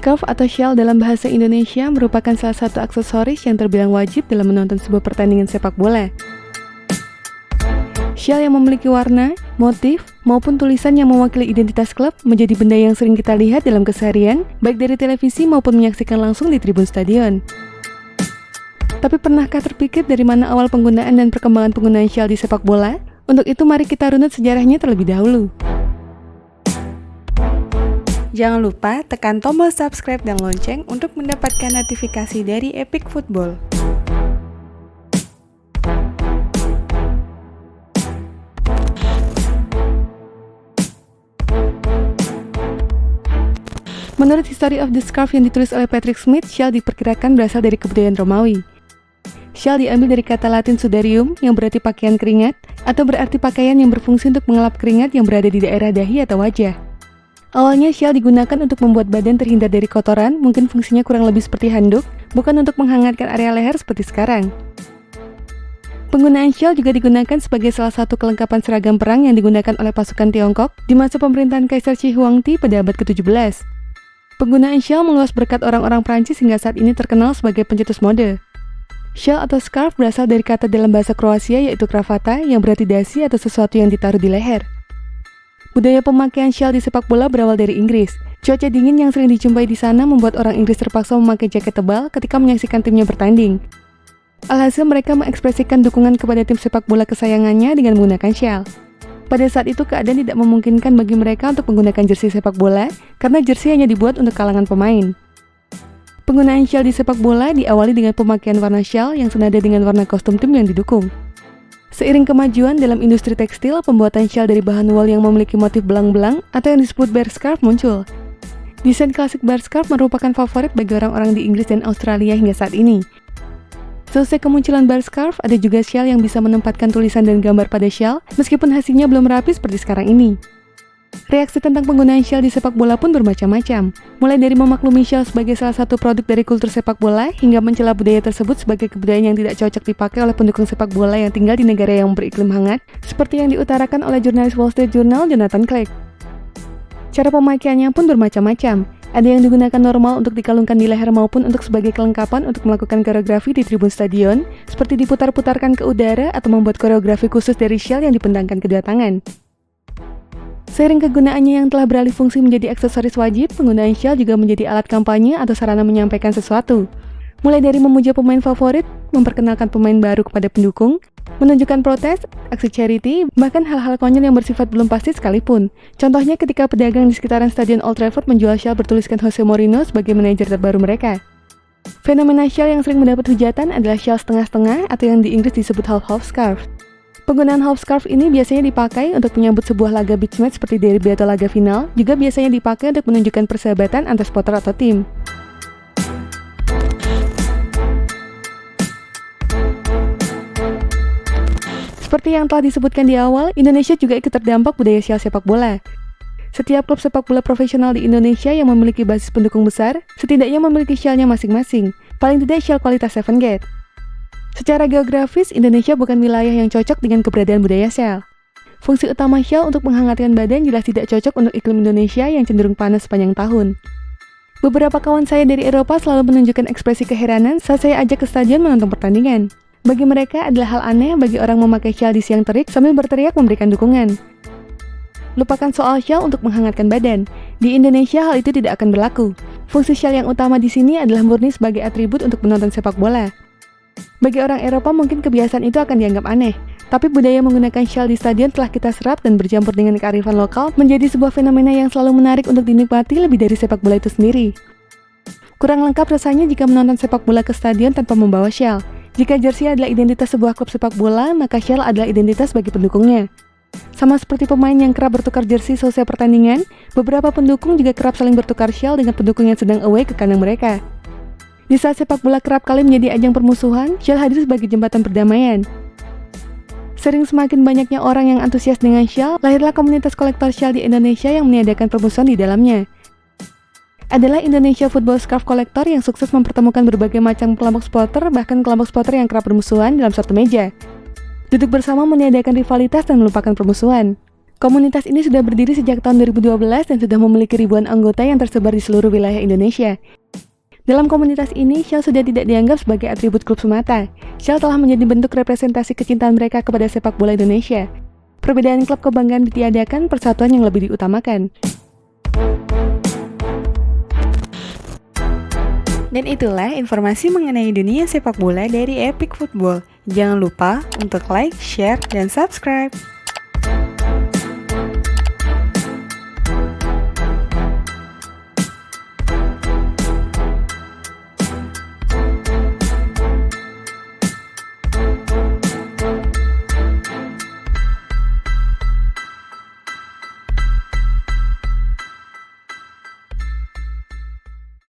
Scarf atau shawl dalam bahasa Indonesia merupakan salah satu aksesoris yang terbilang wajib dalam menonton sebuah pertandingan sepak bola. Shawl yang memiliki warna, motif, maupun tulisan yang mewakili identitas klub menjadi benda yang sering kita lihat dalam keseharian, baik dari televisi maupun menyaksikan langsung di tribun stadion. Tapi pernahkah terpikir dari mana awal penggunaan dan perkembangan penggunaan shawl di sepak bola? Untuk itu mari kita runut sejarahnya terlebih dahulu. Jangan lupa tekan tombol subscribe dan lonceng untuk mendapatkan notifikasi dari Epic Football. Menurut History of the Scarf yang ditulis oleh Patrick Smith, shawl diperkirakan berasal dari kebudayaan Romawi. Shawl diambil dari kata Latin sudarium yang berarti pakaian keringat, atau berarti pakaian yang berfungsi untuk mengelap keringat yang berada di daerah dahi atau wajah. Awalnya shawl digunakan untuk membuat badan terhindar dari kotoran, mungkin fungsinya kurang lebih seperti handuk, bukan untuk menghangatkan area leher seperti sekarang. Penggunaan shawl juga digunakan sebagai salah satu kelengkapan seragam perang yang digunakan oleh pasukan Tiongkok di masa pemerintahan Kaisar Shi Huangdi pada abad ke-17. Penggunaan shawl meluas berkat orang-orang Prancis hingga saat ini terkenal sebagai pencetus mode. Shawl atau scarf berasal dari kata dalam bahasa Kroasia yaitu kravata yang berarti dasi atau sesuatu yang ditaruh di leher. Budaya pemakaian shawl di sepak bola berawal dari Inggris. Cuaca dingin yang sering dijumpai di sana membuat orang Inggris terpaksa memakai jaket tebal ketika menyaksikan timnya bertanding. Alhasil mereka mengekspresikan dukungan kepada tim sepak bola kesayangannya dengan menggunakan shawl. Pada saat itu keadaan tidak memungkinkan bagi mereka untuk menggunakan jersey sepak bola karena jersey hanya dibuat untuk kalangan pemain. Penggunaan shawl di sepak bola diawali dengan pemakaian warna shawl yang senada dengan warna kostum tim yang didukung. Seiring kemajuan dalam industri tekstil, pembuatan shawl dari bahan wool yang memiliki motif belang-belang atau yang disebut bear scarf muncul. Desain klasik bear scarf merupakan favorit bagi orang-orang di Inggris dan Australia hingga saat ini. Selesai kemunculan bear scarf, ada juga shawl yang bisa menempatkan tulisan dan gambar pada shawl, meskipun hasilnya belum rapi seperti sekarang ini. Reaksi tentang penggunaan shawl di sepak bola pun bermacam-macam, mulai dari memaklumi shawl sebagai salah satu produk dari kultur sepak bola, hingga mencela budaya tersebut sebagai kebudayaan yang tidak cocok dipakai oleh pendukung sepak bola yang tinggal di negara yang beriklim hangat, seperti yang diutarakan oleh jurnalis Wall Street Journal Jonathan Clegg. Cara pemakaiannya pun bermacam-macam, ada yang digunakan normal untuk dikalungkan di leher maupun untuk sebagai kelengkapan untuk melakukan koreografi di tribun stadion, seperti diputar-putarkan ke udara atau membuat koreografi khusus dari shawl yang dipendangkan kedua tangan. Seiring kegunaannya yang telah beralih fungsi menjadi aksesoris wajib, penggunaan shawl juga menjadi alat kampanye atau sarana menyampaikan sesuatu. Mulai dari memuja pemain favorit, memperkenalkan pemain baru kepada pendukung, menunjukkan protes, aksi charity, bahkan hal-hal konyol yang bersifat belum pasti sekalipun. Contohnya ketika pedagang di sekitaran Stadion Old Trafford menjual shawl bertuliskan Jose Mourinho sebagai manajer terbaru mereka. Fenomena shawl yang sering mendapat hujatan adalah shawl setengah-setengah atau yang di Inggris disebut half-half scarf. Penggunaan half scarf ini biasanya dipakai untuk menyambut sebuah laga beach match seperti derby atau laga final, juga biasanya dipakai untuk menunjukkan persahabatan antar supporter atau tim. Seperti yang telah disebutkan di awal, Indonesia juga ikut terdampak budaya shawl sepak bola. Setiap klub sepak bola profesional di Indonesia yang memiliki basis pendukung besar, setidaknya memiliki shawl-nya masing-masing, paling tidak shawl kualitas Seven Gate. Secara geografis, Indonesia bukan wilayah yang cocok dengan keberadaan budaya shawl. Fungsi utama shawl untuk menghangatkan badan jelas tidak cocok untuk iklim Indonesia yang cenderung panas sepanjang tahun. Beberapa kawan saya dari Eropa selalu menunjukkan ekspresi keheranan saat saya ajak ke stadion menonton pertandingan. Bagi mereka adalah hal aneh bagi orang memakai shawl di siang terik sambil berteriak memberikan dukungan. Lupakan soal shawl untuk menghangatkan badan. Di Indonesia hal itu tidak akan berlaku. Fungsi shawl yang utama di sini adalah murni sebagai atribut untuk menonton sepak bola. Bagi orang Eropa mungkin kebiasaan itu akan dianggap aneh, tapi budaya menggunakan shawl di stadion telah kita serap dan bercampur dengan kearifan lokal menjadi sebuah fenomena yang selalu menarik untuk dinikmati lebih dari sepak bola itu sendiri. Kurang lengkap rasanya jika menonton sepak bola ke stadion tanpa membawa shawl. Jika jersey adalah identitas sebuah klub sepak bola, maka shawl adalah identitas bagi pendukungnya. Sama seperti pemain yang kerap bertukar jersey selesai pertandingan, beberapa pendukung juga kerap saling bertukar shawl dengan pendukung yang sedang away ke kandang mereka. Di saat sepak bola kerap kali menjadi ajang permusuhan, shawl hadir sebagai jembatan perdamaian. Sering semakin banyaknya orang yang antusias dengan shawl, lahirlah komunitas kolektor shawl di Indonesia yang meniadakan permusuhan di dalamnya. Adalah Indonesia Football Scarf Collector yang sukses mempertemukan berbagai macam kelompok supporter, bahkan kelompok supporter yang kerap bermusuhan dalam satu meja. Duduk bersama meniadakan rivalitas dan melupakan permusuhan. Komunitas ini sudah berdiri sejak tahun 2012 dan sudah memiliki ribuan anggota yang tersebar di seluruh wilayah Indonesia. Dalam komunitas ini, Shell sudah tidak dianggap sebagai atribut klub semata. Shell telah menjadi bentuk representasi kecintaan mereka kepada sepak bola Indonesia. Perbedaan klub kebanggaan ditiadakan, persatuan yang lebih diutamakan. Dan itulah informasi mengenai dunia sepak bola dari Epic Football. Jangan lupa untuk like, share, dan subscribe.